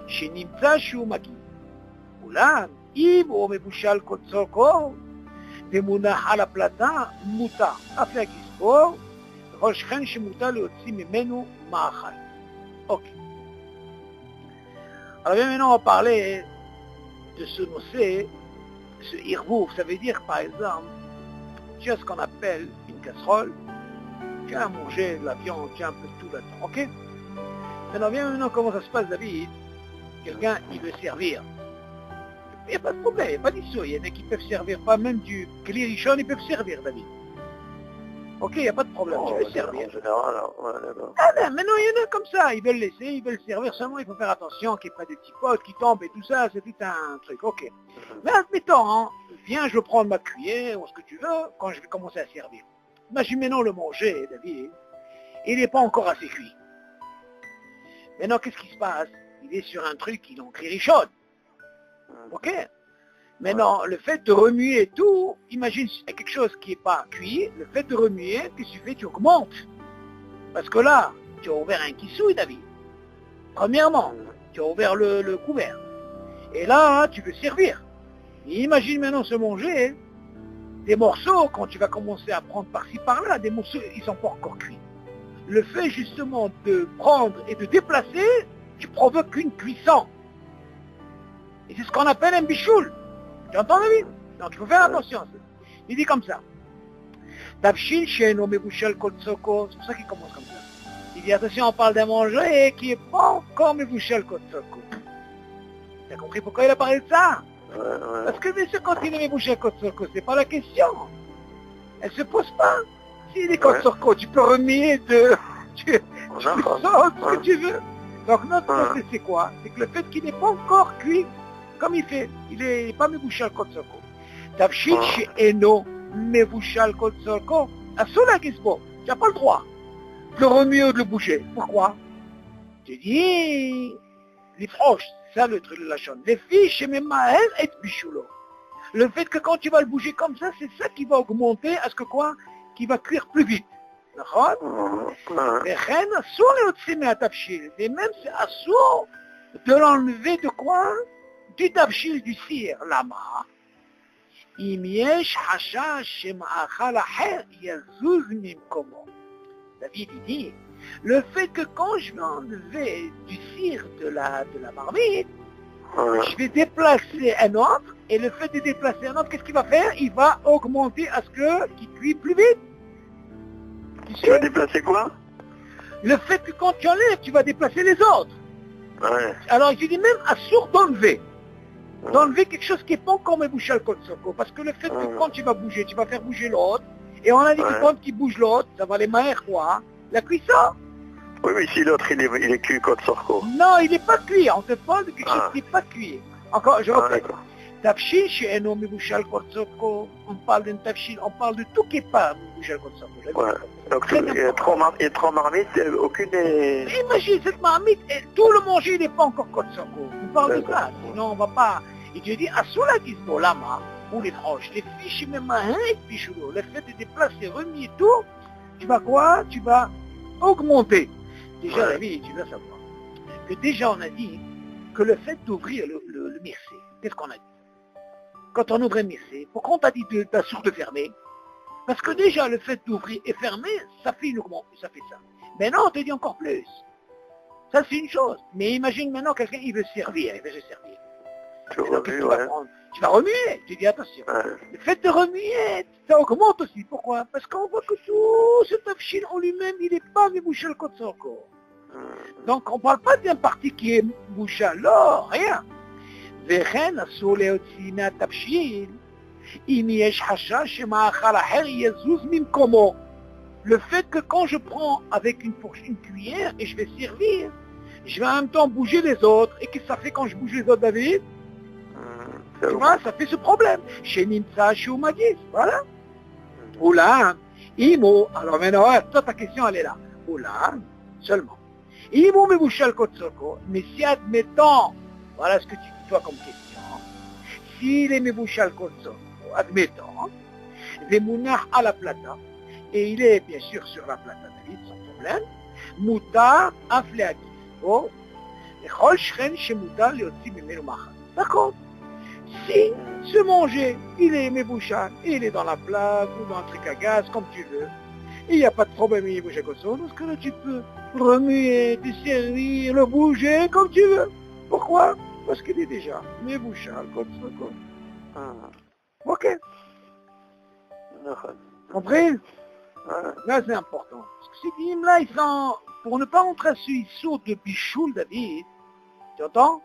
Speaker 2: שנמצא שהוא מגיע. אולם אם הוא מבושל כצורכו ומונח על הפלטה, מותר אף להגיס בו, כל שכן שמותר להוציא ממנו מאכל. Ok. Alors bien maintenant on va parler de ce nocé, ce irvouf. Ça veut dire par exemple, tu as ce qu'on appelle une casserole, tu as à manger de la viande, tu as un peu de tout là-dedans. Ok? Maintenant comment ça se passe, David? Quelqu'un il veut servir. Il n'y a pas de problème, il n'y a pas d'issue. Il y en a qui peuvent servir, pas même du klirichon, ils peuvent servir, David. Ok, il n'y a pas de problème, je vais servir.
Speaker 1: En général, d'accord.
Speaker 2: Ah ben, maintenant, il y en a comme ça, ils veulent laisser, ils veulent servir, seulement il faut faire attention qu'il n'y ait pas de petits potes qui tombent et tout ça, c'est tout un truc, ok. Mais admettons, hein, viens, je vais prendre ma cuillère ou ce que tu veux, quand je vais commencer à servir. Imagine maintenant le manger, David, il n'est pas encore assez cuit. Maintenant, qu'est-ce qui se passe? Il est sur un truc, il est en cririchonne. Ok? Maintenant, le fait de remuer et tout, imagine quelque chose qui n'est pas cuit, le fait de remuer, qu'est-ce que tu fais? Tu augmentes. Parce que là, tu as ouvert un kissouille, David. Premièrement, tu as ouvert le couvert. Et là, tu veux servir. Et imagine maintenant se manger des morceaux, quand tu vas commencer à prendre par-ci par-là, des morceaux, ils ne sont pas encore cuits. Le fait justement de prendre et de déplacer, tu provoques une cuisson. Et c'est ce qu'on appelle un bichoul. Tu entends, David? Donc il faut faire attention. Il dit comme ça. Tafshil she'eno mevushal kol tzoko. C'est pour ça qu'il commence comme ça. Il dit attention, on parle d'un manger qui n'est pas encore mevushal kol tzoko. Tu as compris pourquoi il a parlé de ça? Parce que bien sûr, quand il est mevushal kol tzoko, c'est pas la question. Elle se pose pas. S'il est kol tzoko, tu peux remuer de... tu peux sauter ce que tu veux. Donc notre procès, c'est quoi? C'est que le fait qu'il n'est pas encore cuit, comme il fait, il n'est pas mevushal kol tzoko. Tafshil she'eno mevushal kol tzoko. Asur להגיס בו. Tu n'as pas le droit de le remuer ou de le bouger. Pourquoi? Tu dis, les proches, c'est ça le truc de la chaîne. Les fiches, même et bichoulo. Le fait que quand tu vas le bouger comme ça, c'est ça qui va augmenter à ce que quoi? Qui va cuire plus vite. D'accord? וכן אסור להוציא מהתבשיל. Et même c'est assour de l'enlever de quoi? Du תבשיל, du cire. למה? אם יש חשש שמאכל אחר יזוז ממקומו. David dit, le fait que quand je vais enlever du cire de la marmite, je vais déplacer un autre, et le fait de déplacer un autre, qu'est-ce qu'il va faire? Il va augmenter à ce qu'il cuit plus vite.
Speaker 1: Tu vas déplacer quoi?
Speaker 2: Le fait que quand tu enlèves, tu vas déplacer les autres. Alors je dis même assour d'enlever. D'enlever quelque chose qui n'est pas encore mevushal kol tzoko. Parce que le fait que quand tu vas bouger, tu vas faire bouger l'autre, et on a dit que quand tu bouges l'autre, ça va les maher quoi? La cuisson.
Speaker 1: Oui, mais si l'autre il est cuit kol tzoko.
Speaker 2: Non, il n'est pas cuit. On te parle de quelque chose qui n'est pas cuit. Encore, je répète. Tafshil she'eno mevushal kol tzoko. On parle d'un tafshil, on parle de tout qui n'est pas mevushal kol tzoko.
Speaker 1: Donc il y a trois marmites, aucune est...
Speaker 2: Imagine cette marmite, et tout le manger n'est pas encore kol tzoko. On parle de ça, sinon on va pas... Et Dieu dit, assour להגיס בו, lama, ou les proches, les fiches même et bichoulo, le fait de déplacer, remis et tout, tu vas quoi? Tu vas augmenter. Déjà la vie, tu dois savoir que déjà on a dit que le fait d'ouvrir le mircé, qu'est-ce qu'on a dit? Quand on ouvre un mircé, pourquoi on t'a dit d'assour de fermer? Parce que déjà le fait d'ouvrir et fermer, ça fait une augmentation, ça fait ça. Maintenant on te dit encore plus. Ça c'est une chose. Mais imagine maintenant quelqu'un il veut servir, il veut se servir. Donc, tu vas prendre? Tu vas remuer. Tu dis attention. Le fait de remuer, ça augmente aussi. Pourquoi? Parce qu'on voit que tout ce tafshil en lui-même, il n'est pas mevushal kol tzoko. Donc on ne parle pas d'un parti qui est mevushal, non, rien. וכן אסור להוציא מהתבשיל אם יש חשש שמאכל אחר יזוז ממקומו. Le fait que quand je prends avec une cuillère et je vais servir, je vais en même temps bouger les autres. Et qu'est-ce que ça fait quand je bouge les autres, David? Tu vois, ça fait ce problème. Chez Nimsa, chez Oumagis, voilà. Oula, Imo, alors maintenant, toi ta question elle est là. Oula, seulement. Imo mevushal kol tzoko, mais si admettons, voilà ce que tu dis toi comme question, s'il est mevushal kol tzoko, admettons, vemunach à la plata, et il est bien sûr sur la plata, David, sans problème, mutar afleagis, oh, lechol shchen shemutar leotzi mimenu machal. D'accord. Si ce manger, il est mevushal, il est dans la plaque ou dans le truc à gaz, comme tu veux, il n'y a pas de problème, il est mevushal kol tzoko, parce que là tu peux remuer, te servir, le bouger comme tu veux. Pourquoi? Parce qu'il est déjà mevushal kol tzoko. Ok. Compris? Là c'est important. Parce que ces dinim là, ils sont, pour ne pas entrer sur ils sautent de bichoul, David, tu entends?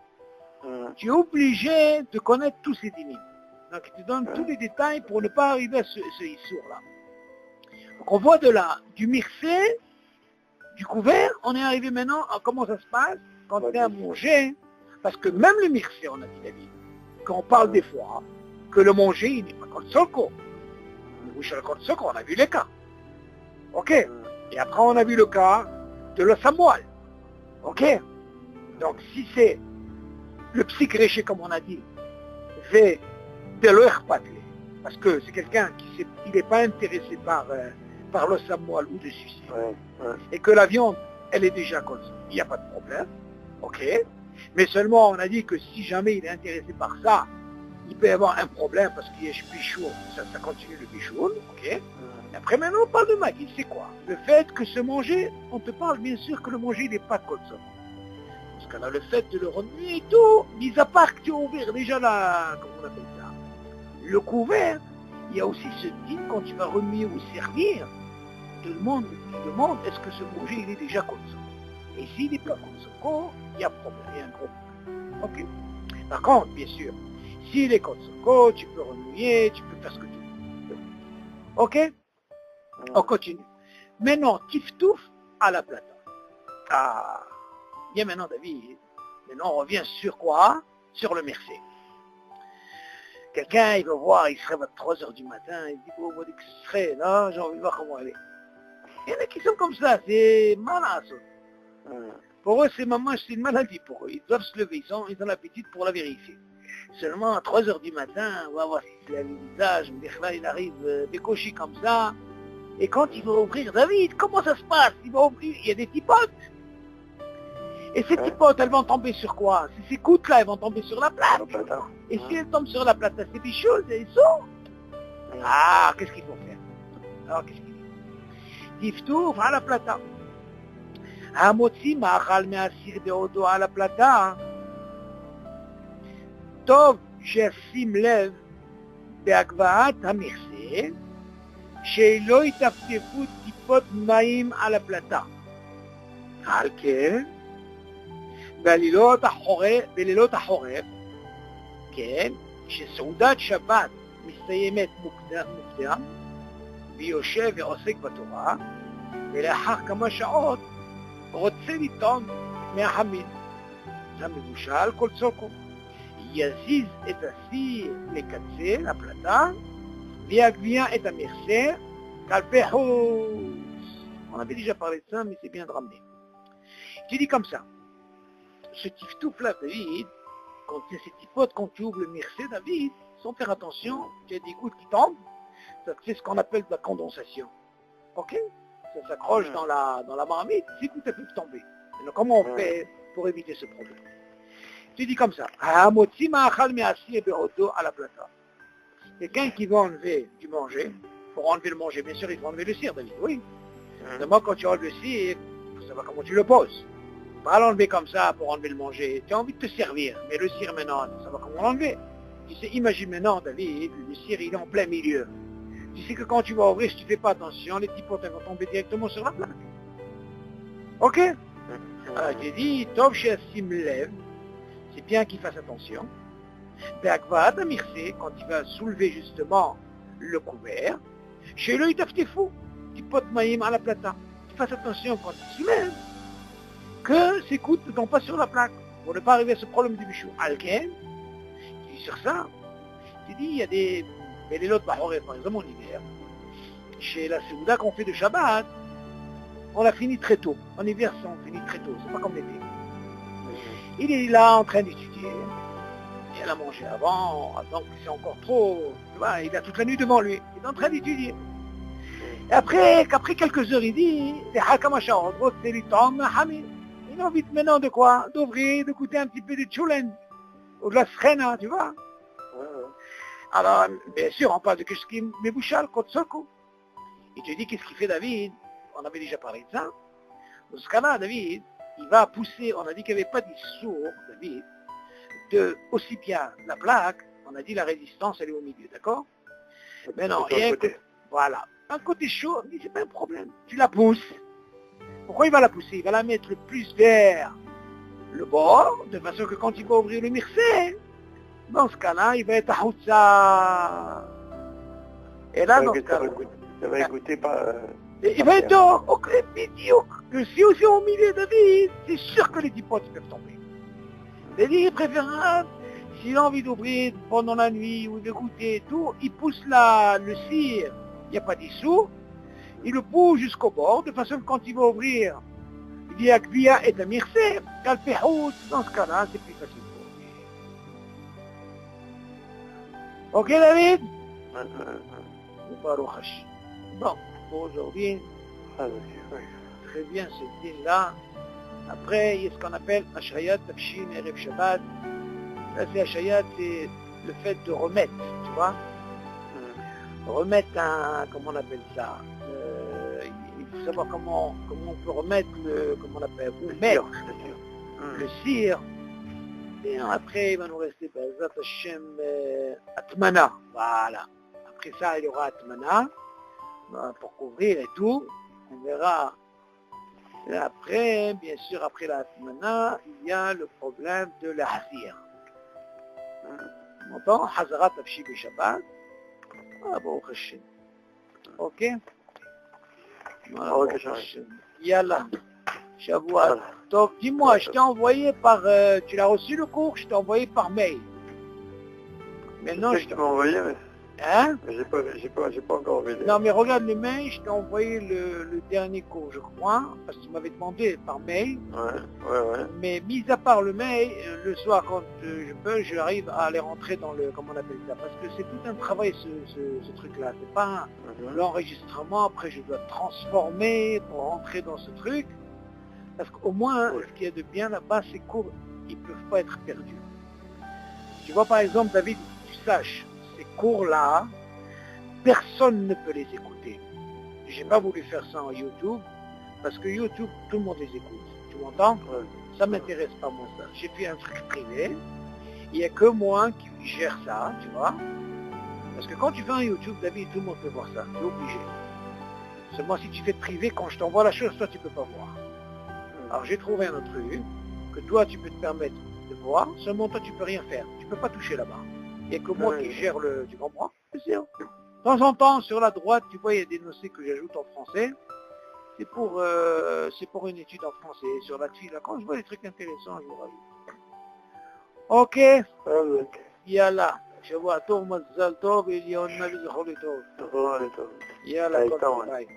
Speaker 2: Tu es obligé de connaître tous ces dinim. Donc je te donne tous les détails pour ne pas arriver à ce issour-là. Donc on voit de là, du mircé, du couvert, on est arrivé maintenant à comment ça se passe quand on est à manger. Parce que même le mircé, on a dit David, quand on parle des fois, que le manger, il n'est pas kol tzoko. Le mevushal kol tzoko, on a vu les cas. Ok. Et après on a vu le cas de l'os à moelle. Ok. Donc si c'est le psychréché, comme on a dit, fait de l'oekhpatle, parce que c'est quelqu'un qui n'est pas intéressé par l'os à moelle ou de suicide, et que la viande, elle est déjà comme ça, il n'y a pas de problème, ok, mais seulement on a dit que si jamais il est intéressé par ça, il peut y avoir un problème, parce qu'il y a bichour, ça continue le bichour, ok, et après maintenant on parle de magie, c'est quoi? Le fait que ce manger, on te parle bien sûr que le manger il n'est pas comme ça. Parce qu'on a le fait de le remuer et tout, mis à part que tu as ouvert déjà la, comment on appelle ça, le couvert, il y a aussi ce din quand tu vas remuer ou servir, tout le monde te demande est-ce que ce manger il est déjà consoko. Et s'il n'est pas consoko, il y a problème, il y a un gros problème. Ok. Par contre, bien sûr, s'il est consoko, tu peux remuer, tu peux faire ce que tu veux. Ok. On continue. Maintenant, tiftouf à la plata. Ah, bien maintenant David. Maintenant on revient sur quoi? Sur le merci. Quelqu'un, il va voir, il se réveille à 3h du matin, il dit, oh, moi, que ce serait, là, j'ai envie de voir comment elle est. Il y en a qui sont comme ça, c'est malin, ça. Pour eux, c'est une maladie pour eux. Ils doivent se lever, ils ont l'appétit pour la vérifier. Seulement à 3h du matin, on va voir si c'est le visage, là, il arrive décoché comme ça. Et quand il va ouvrir, David, comment ça se passe? Il va ouvrir, il y a des tipotes. Et ces tipotes, elles vont tomber sur quoi? Ces gouttes-là, elles vont tomber sur la plate. Et si elles tombent sur la plate, c'est des choses, elles sont. Ah, qu'est-ce qu'il faut faire? Alors, qu'est-ce qu'il dit? Tiftouf à la plata. Hamotzi ma'achal me'asir be'odo à la plata. Tov she'asim lev be'agvaat ha'michse. שלא יטפטפו טיפות מים על הפלטה. על כן, בלילות החורף, כן, שסעודת שבת מסתיימת מוקדם, ויושב ועוסק בתורה, ולאחר כמה שעות רוצה לטעום מהחמין. המבושל כל צוקו. יזיז את הסיר לקצה, לפלטה, Viagvia est un mercer, calpehous. On avait déjà parlé de ça, mais c'est bien de ramener. Tu dis comme ça. Ce tiftouf là, David, quand il y a ces tipotes, quand tu ouvres le mercer, David, sans faire attention, tu as des gouttes qui tombent, c'est ce qu'on appelle de la condensation. Ok? Ça s'accroche dans la marmite, ces gouttes peuvent tomber. Alors comment on fait pour éviter ce problème? Tu dis comme ça. Hamotzi ma'achal me'asir be'odo à la plata. Quelqu'un qui va enlever du manger, pour enlever le manger, bien sûr, il faut enlever le cire, David, oui. Seulement, quand tu enlèves le cire, il faut savoir comment tu le poses. Pas l'enlever comme ça pour enlever le manger. Tu as envie de te servir, mais le cire maintenant, tu sais savoir comment l'enlever. Tu sais, imagine maintenant, David, le cire, il est en plein milieu. Tu sais que quand tu vas ouvrir, si tu ne fais pas attention, les petits potes vont tomber directement sur la plaque. Ok? Alors, j'ai dit, Tov she'asim lev, c'est bien qu'il fasse attention. Be'agvaat ha'michse, quand il va soulever justement le couvert, chez lui, il fou, tipot maïm à la plata. Fasse attention quand il soulève, que ses coudes ne tombent pas sur la plaque, pour ne pas arriver à ce problème du bichou. Alken, tu dis sur ça, tu dis, il y a des Belilotes Bahoré, par exemple, en hiver, chez la Séouda qu'on fait de Shabbat, on l'a fini très tôt. En hiver, on finit très tôt, c'est pas comme l'été. Il est là en train d'étudier. Il a mangé avant, donc c'est encore trop, tu vois, il a toute la nuit devant lui, il est en train d'étudier. Et qu'après quelques heures, il dit, c'est Hakamacha, en gros, c'est l'itom, Hamid. Il a envie maintenant de quoi? D'ouvrir, de goûter un petit peu de tchoulen, ou de la srena, tu vois. Alors, bien sûr, on parle de qu'est-ce qui est Mebouchal, Kotsoko. Il te dit, qu'est-ce qu'il fait David? On avait déjà parlé de ça. Dans ce cas-là, David, il va pousser, on a dit qu'il n'y avait pas d'issour, David, de aussi bien la plaque, on a dit la résistance elle est au milieu, d'accord? Mais non, il y a un côté, voilà, un côté chaud, mais c'est pas un problème. Tu la pousses. Pourquoi il va la pousser? Il va la mettre le plus vers le bord, de façon que quand il va ouvrir le mircé, dans ce cas-là, il va être à Houtsa. Et là, dans ce cas-là,
Speaker 1: ça va écouter pas.
Speaker 2: Il va être dehors, ok, médiocre. Que si aussi au milieu de vie, c'est sûr que les dipotes peuvent tomber. C'est-à-dire préférable, s'il a envie d'ouvrir pendant la nuit ou de goûter et tout, il pousse le cire, il n'y a pas d'issou, il le pousse jusqu'au bord, de façon que quand il va ouvrir, il dit Akvia et Amirse, Kalpehout, dans ce cas-là, c'est plus facile pour lui. Ok David? Baruch Hashem. Bon, pour aujourd'hui, très bien ce dîner-là. Après, il y a ce qu'on appelle Hashayat, Tafshin, Erev Shabbat. Là, c'est Hashayat, c'est le fait de remettre, tu vois. Remettre comment on appelle ça? Il faut savoir comment on peut remettre comment on appelle, le cire. Et après, il va nous rester, Bezat Hashem, Atmana. Voilà. Après ça, il y aura Atmana, pour couvrir et tout. On verra. Et après, bien sûr, après la Atmana, il y a le problème de la Hazir. On entend Hazarat Afshi Shabbat. Ah bon, ok. Voilà,
Speaker 1: Ok,
Speaker 2: bon,
Speaker 1: ça
Speaker 2: Yallah. Shavuot. Donc, dis-moi, je t'ai envoyé par... tu l'as reçu le cours, je t'ai envoyé par mail. Maintenant,
Speaker 1: je sais que tu m'as envoyé, mais
Speaker 2: Hein?
Speaker 1: j'ai pas encore vu.
Speaker 2: Non, mais regarde le mail, je t'ai envoyé le dernier cours, je crois, parce que tu m'avais demandé par mail.
Speaker 1: Ouais.
Speaker 2: Mais mis à part le mail, le soir, quand je peux, j'arrive à les rentrer dans le... Comment on appelle ça? Parce que c'est tout un travail, ce truc-là. C'est pas l'enregistrement, après je dois transformer pour rentrer dans ce truc. Parce qu'au moins, ce qu'il y a de bien là-bas, ces cours, ils ne peuvent pas être perdus. Tu vois, par exemple, David, tu saches, ces cours-là, personne ne peut les écouter. J'ai pas voulu faire ça en YouTube, parce que YouTube, tout le monde les écoute. Tu m'entends? Ça m'intéresse pas, moi, ça. J'ai fait un truc privé. Il n'y a que moi qui gère ça, tu vois. Parce que quand tu fais un YouTube, David, tout le monde peut voir ça. Tu es obligé. Seulement si tu fais privé, quand je t'envoie la chose, toi, tu peux pas voir. Alors j'ai trouvé un autre truc que toi tu peux te permettre de voir, seulement toi tu peux rien faire, tu peux pas toucher là-bas. Il n'y a que moi qui gère le... Tu comprends? C'est sûr. De temps en temps, sur la droite, tu vois, il y a des notions que j'ajoute en français. C'est pour une étude en français. Sur la fille, là, quand je vois des trucs intéressants, je vous rajoute. Ok. Yallah. Je vois Tov Mazzal Tov et Yon Mali Tov. Yallah, bye.